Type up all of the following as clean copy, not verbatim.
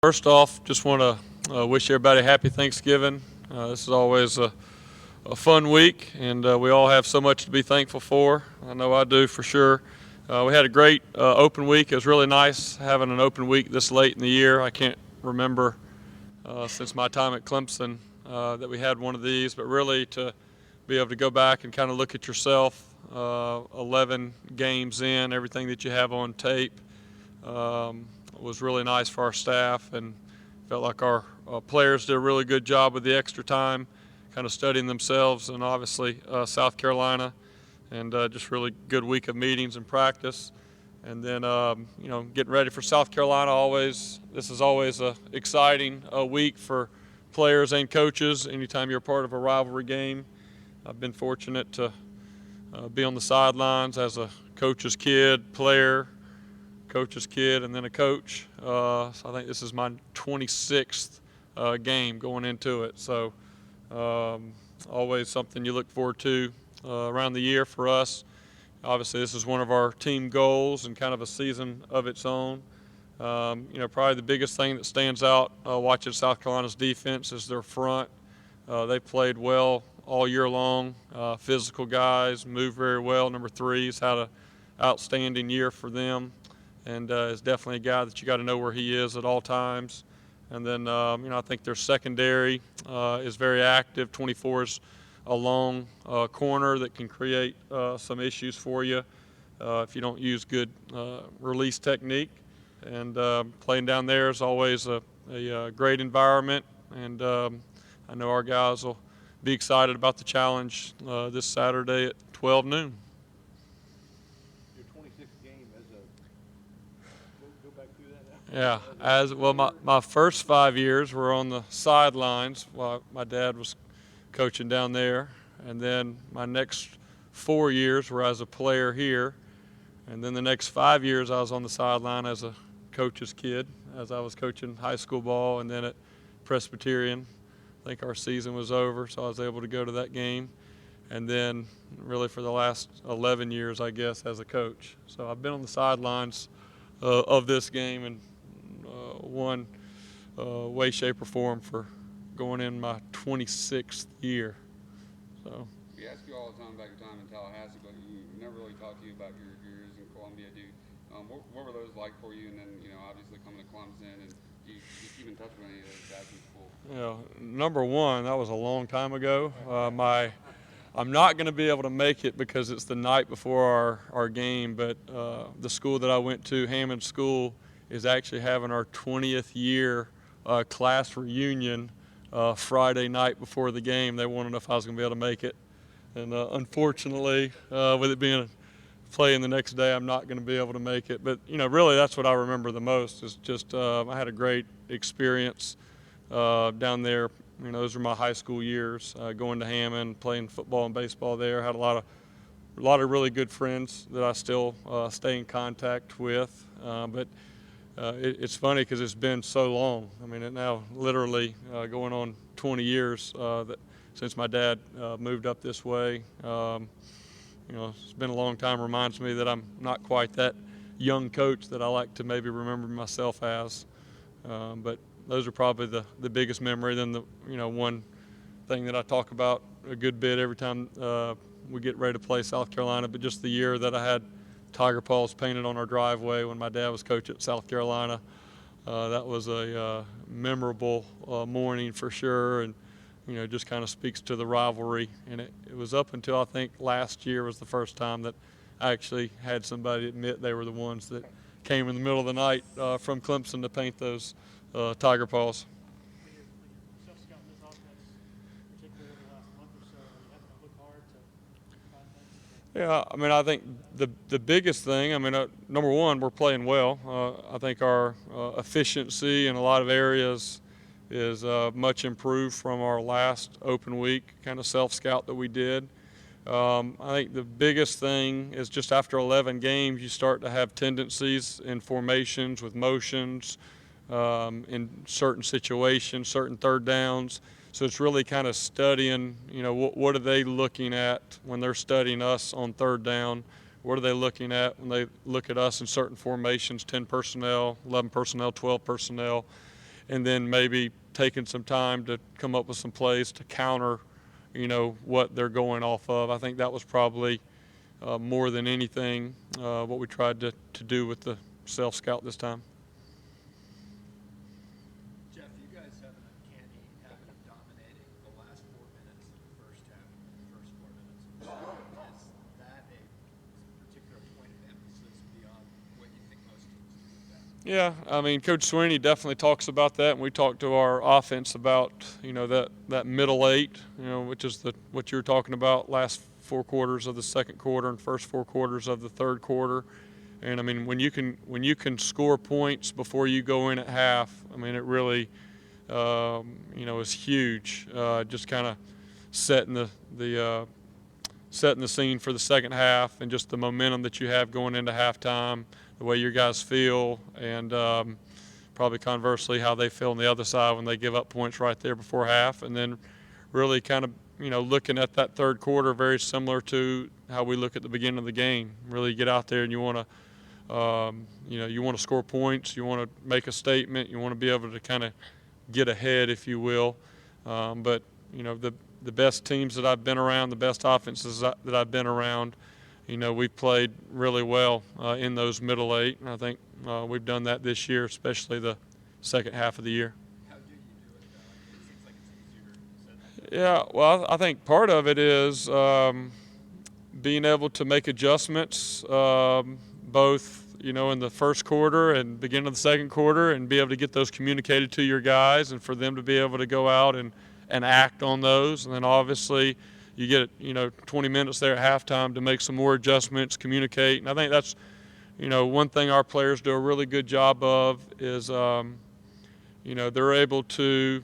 First off, just want to wish everybody a happy Thanksgiving. This is always a fun week, and we all have so much to be thankful for. I know I do for sure. We had a great open week. It was really nice having an open week this late in the year. I can't remember since my time at Clemson that we had one of these, but really to be able to go back and kind of look at yourself 11 games in, everything that you have on tape. Was really nice for our staff, and felt like our players did a really good job with the extra time, kind of studying themselves, and obviously South Carolina, and just really good week of meetings and practice. And then getting ready for South Carolina. This is always a exciting week for players and coaches. Anytime you're part of a rivalry game, I've been fortunate to be on the sidelines as a coach's kid, player, coach's kid, and then a coach. So I think this is my 26th game going into it. So always something you look forward to around the year for us. Obviously, this is one of our team goals and kind of a season of its own. Probably the biggest thing that stands out watching South Carolina's defense is their front. They played well all year long. Physical guys, move very well. Number 3's had an outstanding year for them, and is definitely a guy that you got to know where he is at all times. And then, I think their secondary is very active. 24 is a long corner that can create some issues for you if you don't use good release technique. And playing down there is always a great environment, and I know our guys will be excited about the challenge this Saturday at 12 noon. Yeah, as well, my first 5 years were on the sidelines while my dad was coaching down there, and then my next 4 years were as a player here, and then the next 5 years I was on the sideline as a coach's kid, as I was coaching high school ball, and then at Presbyterian. I think our season was over, so I was able to go to that game, and then really for the last 11 years, I guess, as a coach. So I've been on the sidelines of this game in one way, shape, or form for going in my 26th year. So we ask you all the time about your time in Tallahassee, but we never really talked to you about your years in Columbia. What were those like for you? And then, obviously coming to Clemson, and do you keep in touch with any of those guys in school? Number one, that was a long time ago. I'm not going to be able to make it because it's the night before our game, but the school that I went to, Hammond School, is actually having our 20th year class reunion Friday night before the game. They wanted to know if I was going to be able to make it. And unfortunately, with it being playing the next day, I'm not going to be able to make it. But, really that's what I remember the most is just I had a great experience down there. Those were my high school years, going to Hammond, playing football and baseball there. Had a lot of really good friends that I still stay in contact with. But it's funny because it's been so long. I mean, it now literally going on 20 years since my dad moved up this way. It's been a long time. Reminds me that I'm not quite that young coach that I like to maybe remember myself as. But those are probably the biggest memory. Then the one thing that I talk about a good bit every time we get ready to play South Carolina, but just the year that I had Tiger Paws painted on our driveway when my dad was coach at South Carolina. That was a memorable morning for sure, and just kind of speaks to the rivalry. And it was up until I think last year was the first time that I actually had somebody admit they were the ones that came in the middle of the night from Clemson to paint those Tiger Paws. Yeah, I mean, I think the biggest thing, number one, we're playing well. I think our efficiency in a lot of areas is much improved from our last open week kind of self-scout that we did. I think the biggest thing is just after 11 games, you start to have tendencies in formations with motions in certain situations, certain third downs. So it's really kind of studying, what are they looking at when they're studying us on third down? What are they looking at when they look at us in certain formations, 10 personnel, 11 personnel, 12 personnel? and then maybe taking some time to come up with some plays to counter, what they're going off of. I think that was probably more than anything what we tried to do with the self-scout this time. Jeff, you guys have an uncanny habit of dominating the last 4 minutes of the first half and the first 4 minutes of the second. Is that a particular point of emphasis beyond what you think most teams do with that? Yeah, I mean, Coach Sweeney definitely talks about that, and we talk to our offense about, that middle eight, which is what you're talking about, last 4 quarters of the second quarter and first 4 quarters of the third quarter. And I mean, when you can score points before you go in at half, I mean, it really, is huge. Just kind of setting the scene for the second half, and just the momentum that you have going into halftime, the way your guys feel, and probably conversely how they feel on the other side when they give up points right there before half, and then really kind of looking at that third quarter very similar to how we look at the beginning of the game. Really get out there and you want to. You want to score points, you want to make a statement, you want to be able to kind of get ahead, if you will. But the best teams that I've been around, the best offenses that I've been around, we've played really well in those middle eight. And I think we've done that this year, especially the second half of the year. How do you do it, though? It seems like it's easier said than done. Yeah, well, I think part of it is being able to make adjustments, both in the first quarter and beginning of the second quarter, and be able to get those communicated to your guys, and for them to be able to go out and act on those. And then obviously you get 20 minutes there at halftime to make some more adjustments, communicate. And I think that's one thing our players do a really good job of is they're able to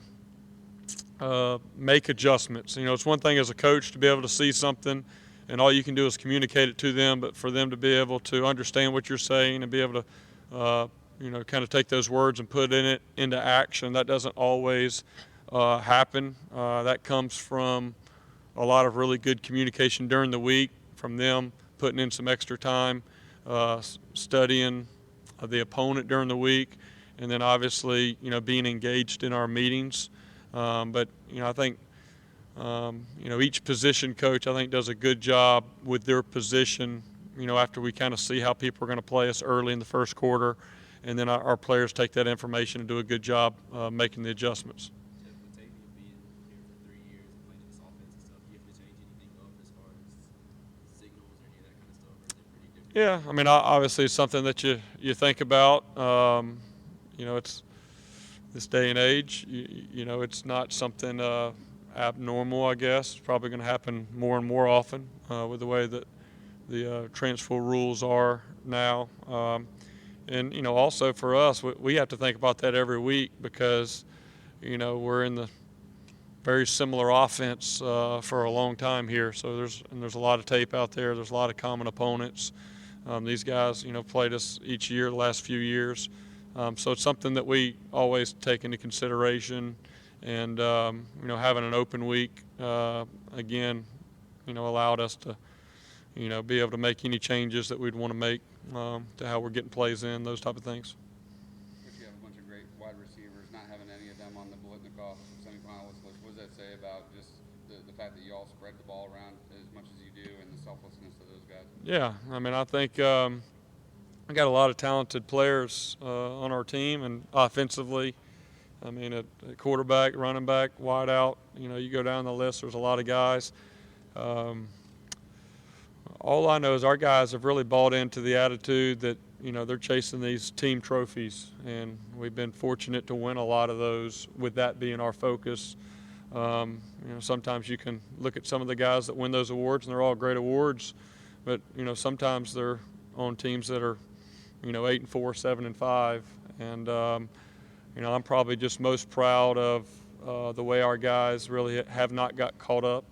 make adjustments. It's one thing as a coach to be able to see something and all you can do is communicate it to them, but for them to be able to understand what you're saying and be able to, kind of take those words and put it into action, that doesn't always happen. That comes from a lot of really good communication during the week, from them putting in some extra time, studying the opponent during the week, and then obviously, being engaged in our meetings. But I think each position coach, I think, does a good job with their position, after we kind of see how people are going to play us early in the first quarter, and then our players take that information and do a good job making the adjustments. Jeff, with Tavien being here for 3 years and playing in this offense and stuff, do you have to change anything up as far as signals or any of that kind of stuff, or is it pretty different? Yeah, I mean, obviously it's something that you think about. It's this day and age, it's not something abnormal, I guess. It's probably going to happen more and more often with the way that the transfer rules are now. And also for us, we have to think about that every week, because we're in the very similar offense for a long time here. So there's a lot of tape out there. There's a lot of common opponents. These guys played us each year the last few years. So it's something that we always take into consideration. And having an open week again allowed us to be able to make any changes that we'd want to make to how we're getting plays in, those type of things. If you have a bunch of great wide receivers, not having any of them on the Blitnikoff semifinalist list, what does that say about just the fact that you all spread the ball around as much as you do, and the selflessness of those guys? Yeah, I mean, I think I got a lot of talented players on our team, and offensively, I mean, at quarterback, running back, wide out, you go down the list, there's a lot of guys. All I know is our guys have really bought into the attitude that, they're chasing these team trophies, and we've been fortunate to win a lot of those with that being our focus. Sometimes you can look at some of the guys that win those awards, and they're all great awards, but, sometimes they're on teams that are, 8-4, 7-5, and, I'm probably just most proud of the way our guys really have not got caught up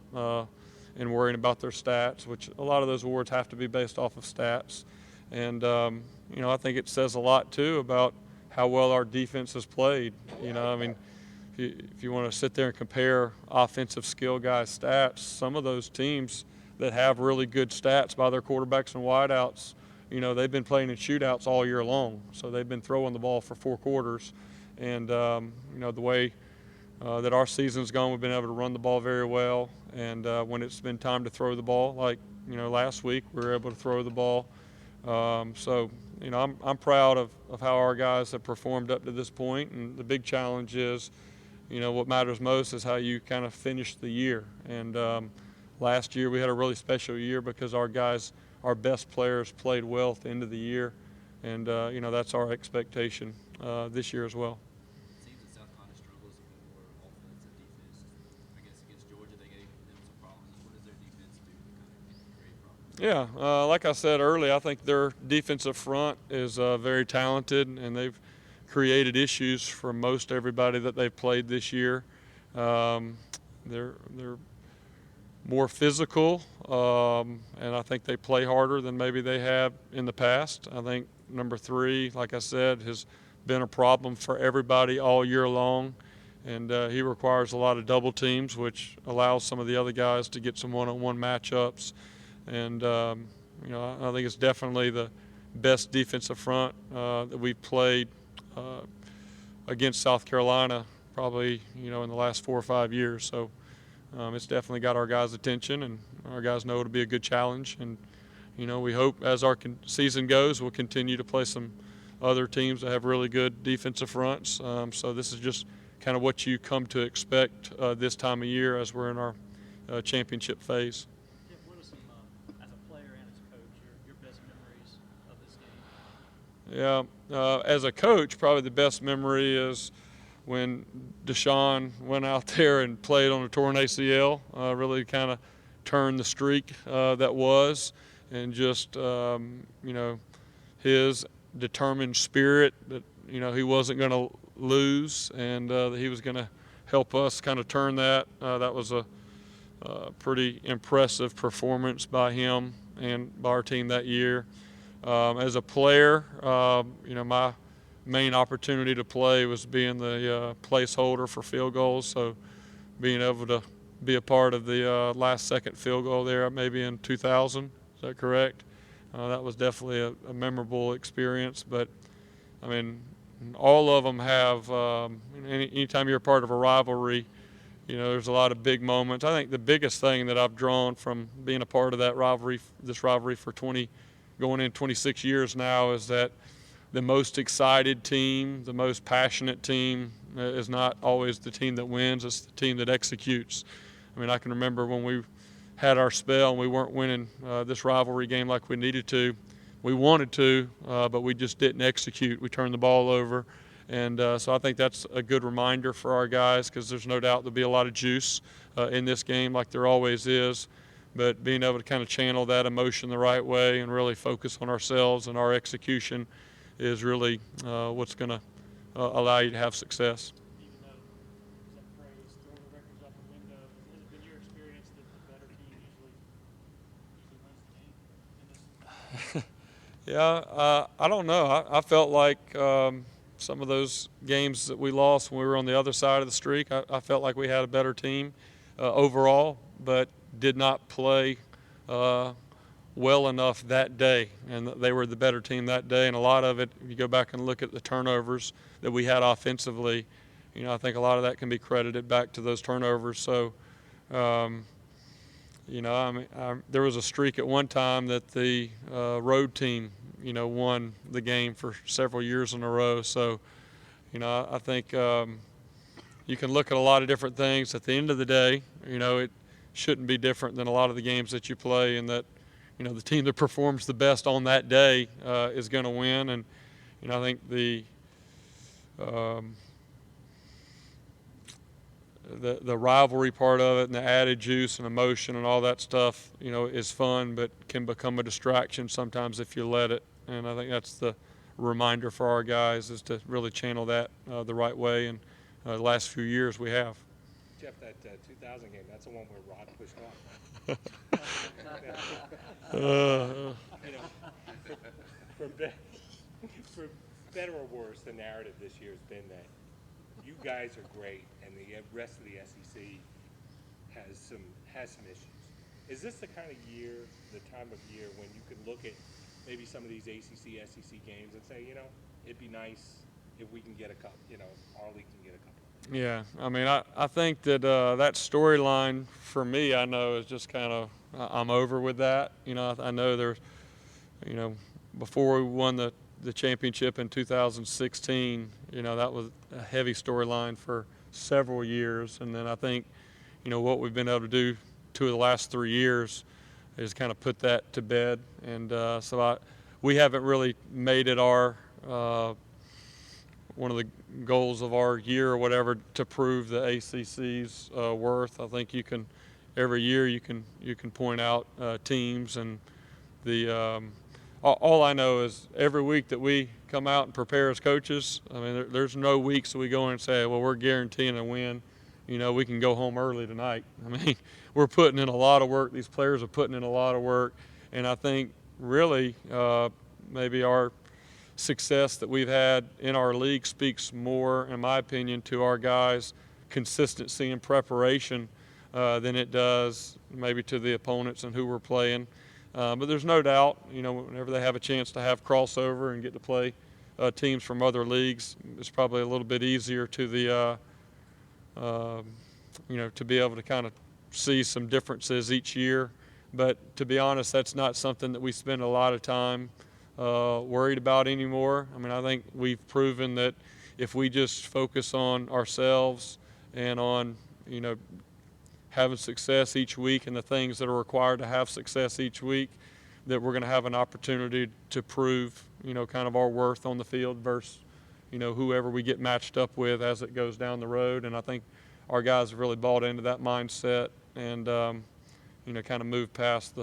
in worrying about their stats, which a lot of those awards have to be based off of stats. And, I think it says a lot, too, about how well our defense has played. I mean, if you want to sit there and compare offensive skill guys' stats, some of those teams that have really good stats by their quarterbacks and wideouts, they've been playing in shootouts all year long. So they've been throwing the ball for 4 quarters. And the way that our season's gone, we've been able to run the ball very well. And when it's been time to throw the ball, like last week, we were able to throw the ball. So I'm proud of how our guys have performed up to this point. And the big challenge is, what matters most is how you kind of finish the year. And last year we had a really special year because our best players played well at the end of the year. And, that's our expectation this year as well. It seems that South Carolina struggles a bit more offense and defense. I guess against Georgia they gave them some problems. What does their defense do to kind of create problems? Yeah, like I said earlier, I think their defensive front is very talented, and they've created issues for most everybody that they've played this year. They're more physical, and I think they play harder than maybe they have in the past. I think number 3, like I said, has been a problem for everybody all year long, and he requires a lot of double teams, which allows some of the other guys to get some one-on-one matchups. And I think it's definitely the best defensive front that we've played against South Carolina probably in the last 4 or 5 years. So it's definitely got our guys' attention, and our guys know it'll be a good challenge. And we hope as our season goes, we'll continue to play some other teams that have really good defensive fronts. So this is just kind of what you come to expect this time of year as we're in our championship phase. Tim, what are some, as a player and as a coach, your best memories of this game? Yeah, as a coach, probably the best memory is when Deshaun went out there and played on a torn ACL, really kind of turned the streak that was, and just, his determined spirit that, he wasn't going to lose, and that he was going to help us kind of turn that. That was a pretty impressive performance by him and by our team that year. As a player, my main opportunity to play was being the placeholder for field goals. So being able to be a part of the last second field goal there, maybe in 2000, is that correct? That was definitely a memorable experience. But I mean, all of them have, anytime you're a part of a rivalry, there's a lot of big moments. I think the biggest thing that I've drawn from being a part of that rivalry, this rivalry for going in 26 years now, is that the most excited team, the most passionate team is not always the team that wins, it's the team that executes. I mean, I can remember when we had our spell and we weren't winning this rivalry game like we needed to. We wanted to, but we just didn't execute. We turned the ball over. And so I think that's a good reminder for our guys, because there's no doubt there'll be a lot of juice in this game like there always is. But being able to kind of channel that emotion the right way and really focus on ourselves and our execution is really what's going to allow you to have success. Even though that phrase, throwing the records out the window, has it been your experience that the better team usually wins the game in this? Yeah, I don't know. I felt like some of those games that we lost when we were on the other side of the streak, I felt like we had a better team overall, but did not play well enough that day, and they were the better team that day. And a lot of it, if you go back and look at the turnovers that we had offensively, I think a lot of that can be credited back to those turnovers. So, there was a streak at one time that the road team, won the game for several years in a row. So, I think you can look at a lot of different things. At the end of the day, it shouldn't be different than a lot of the games that you play, and that the team that performs the best on that day is going to win. And I think the rivalry part of it and the added juice and emotion and all that stuff, is fun, but can become a distraction sometimes if you let it. And I think that's the reminder for our guys, is to really channel that the right way. And the last few years we have. Jeff, that 2000 game, that's the one where Rod pushed off. For better or worse, the narrative this year has been that you guys are great and the rest of the SEC has some issues. Is this the kind of year, the time of year, when you can look at maybe some of these ACC, SEC games and say, it'd be nice if we can get a couple, our league can get a couple. Yeah, I mean, I think that that storyline for me, I know is just kind of I'm over with that. I know there's, before we won the championship in 2016, that was a heavy storyline for several years, and then I think, what we've been able to do 2 of the last 3 years is kind of put that to bed, and we haven't really made it our one of the goals of our year or whatever to prove the ACC's worth. I think every year you can point out teams, and all I know is every week that we come out and prepare as coaches, I mean, there's no weeks that we go in and say, well, we're guaranteeing a win. We can go home early tonight. I mean, we're putting in a lot of work. These players are putting in a lot of work, and I think really maybe our success that we've had in our league speaks more, in my opinion, to our guys' consistency and preparation than it does maybe to the opponents and who we're playing. But there's no doubt, whenever they have a chance to have crossover and get to play teams from other leagues, it's probably a little bit easier to to be able to kind of see some differences each year. But to be honest, that's not something that we spend a lot of time worried about anymore. I mean, I think we've proven that if we just focus on ourselves and on, having success each week and the things that are required to have success each week, that we're going to have an opportunity to prove, kind of our worth on the field versus, whoever we get matched up with as it goes down the road. And I think our guys have really bought into that mindset and, kind of moved past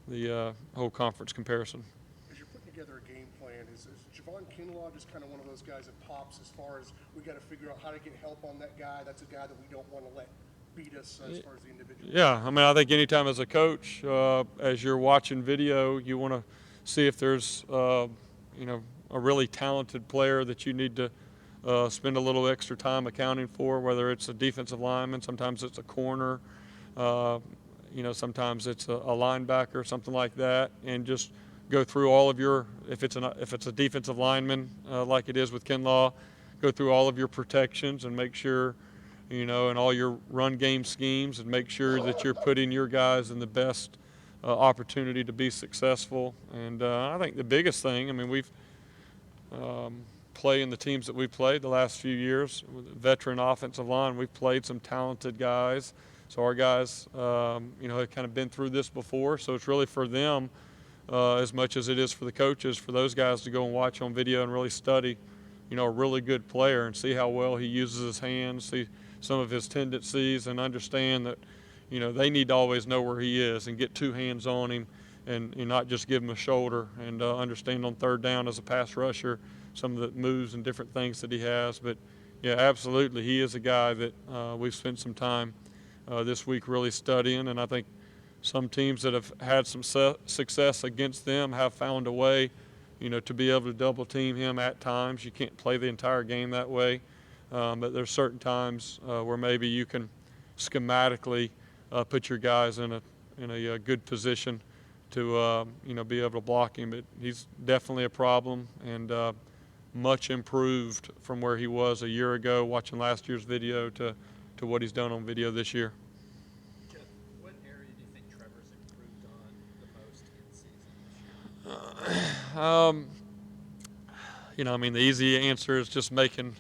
the whole conference comparison. As you're putting together a game plan, is Javon Kinlaw just kind of one of those guys that pops as far as we got to figure out how to get help on that guy? That's a guy that we don't want to let beat us as far as the individual. Yeah, I mean, I think anytime as a coach, as you're watching video, you want to see if there's, a really talented player that you need to spend a little extra time accounting for, whether it's a defensive lineman, sometimes it's a corner, sometimes it's a linebacker, something like that, and just go through all of your, if it's a defensive lineman like it is with Kinlaw, go through all of your protections and make sure, and all your run game schemes, and make sure that you're putting your guys in the best opportunity to be successful. And I think the biggest thing, I mean, we've playing the teams that we've played the last few years with veteran offensive line, we've played some talented guys. So our guys, have kind of been through this before. So it's really for them as much as it is for the coaches, for those guys to go and watch on video and really study, a really good player and see how well he uses his hands, see some of his tendencies, and understand that, they need to always know where he is and get 2 hands on him and not just give him a shoulder, and understand on third down as a pass rusher some of the moves and different things that he has. But yeah, absolutely, he is a guy that we've spent some time this week really studying, and I think some teams that have had some success against them have found a way, to be able to double team him at times. You can't play the entire game that way, but there's certain times where maybe you can schematically put your guys in a good position to be able to block him. But he's definitely a problem, and much improved from where he was a year ago watching last year's video to what he's done on video this year. Jeff, what area do you think Trevor's improved on the most in season this year? I mean, the easy answer is just making,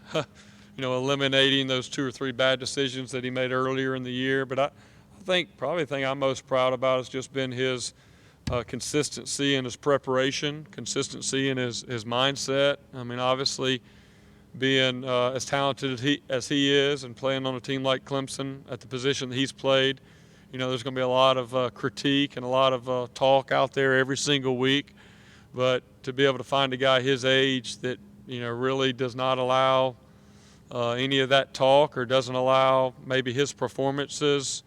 eliminating those 2 or 3 bad decisions that he made earlier in the year. But I think probably the thing I'm most proud about has just been his consistency in his preparation, consistency in his mindset. I mean, obviously, being as talented as he is and playing on a team like Clemson at the position that he's played, there's going to be a lot of critique and a lot of talk out there every single week. But to be able to find a guy his age that, really does not allow any of that talk, or doesn't allow maybe his performances,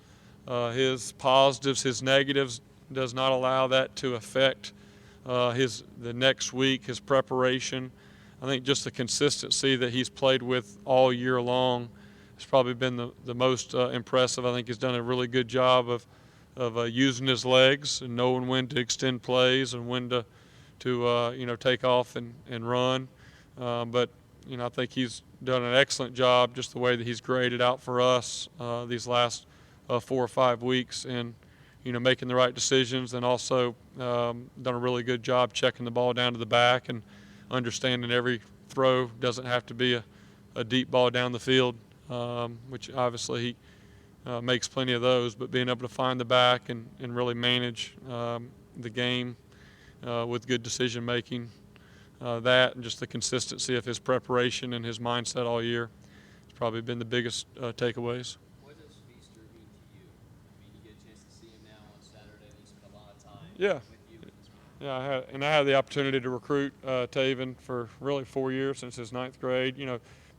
his positives, his negatives, does not allow that to affect the next week, his preparation. I think just the consistency that he's played with all year long has probably been the most impressive. I think he's done a really good job of using his legs and knowing when to extend plays and when to take off and run. But I think he's done an excellent job, just the way that he's graded out for us these last 4 or 5 weeks, and making the right decisions, and also done a really good job checking the ball down to the back and understanding every throw doesn't have to be a deep ball down the field, which obviously he makes plenty of those, but being able to find the back and really manage the game with good decision making, that and just the consistency of his preparation and his mindset all year has probably been the biggest takeaways. What does Feaster mean to you? I mean, you get a chance to see him now on Saturday, and you spend a lot of time Yeah. with you and his family. Yeah, I had the opportunity to recruit Taven for really 4 years since his 9th grade.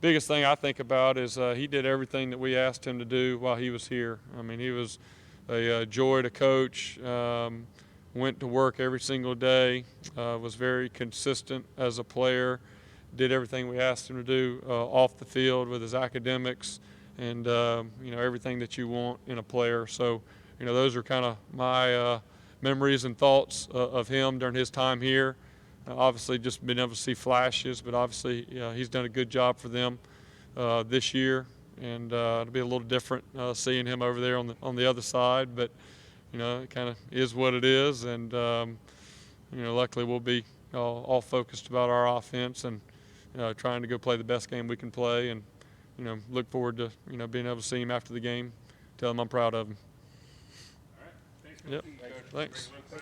Biggest thing I think about is he did everything that we asked him to do while he was here. I mean, he was a joy to coach. Went to work every single day. Was very consistent as a player. Did everything we asked him to do off the field with his academics, and everything that you want in a player. So, those are kind of my memories and thoughts of him during his time here. Obviously, just been able to see flashes, but obviously he's done a good job for them this year, and it'll be a little different seeing him over there on the other side. But it kind of is what it is, and luckily we'll be all focused about our offense and trying to go play the best game we can play, and look forward to being able to see him after the game, tell him I'm proud of him. All right, thanks, Yep. Coach. Thanks.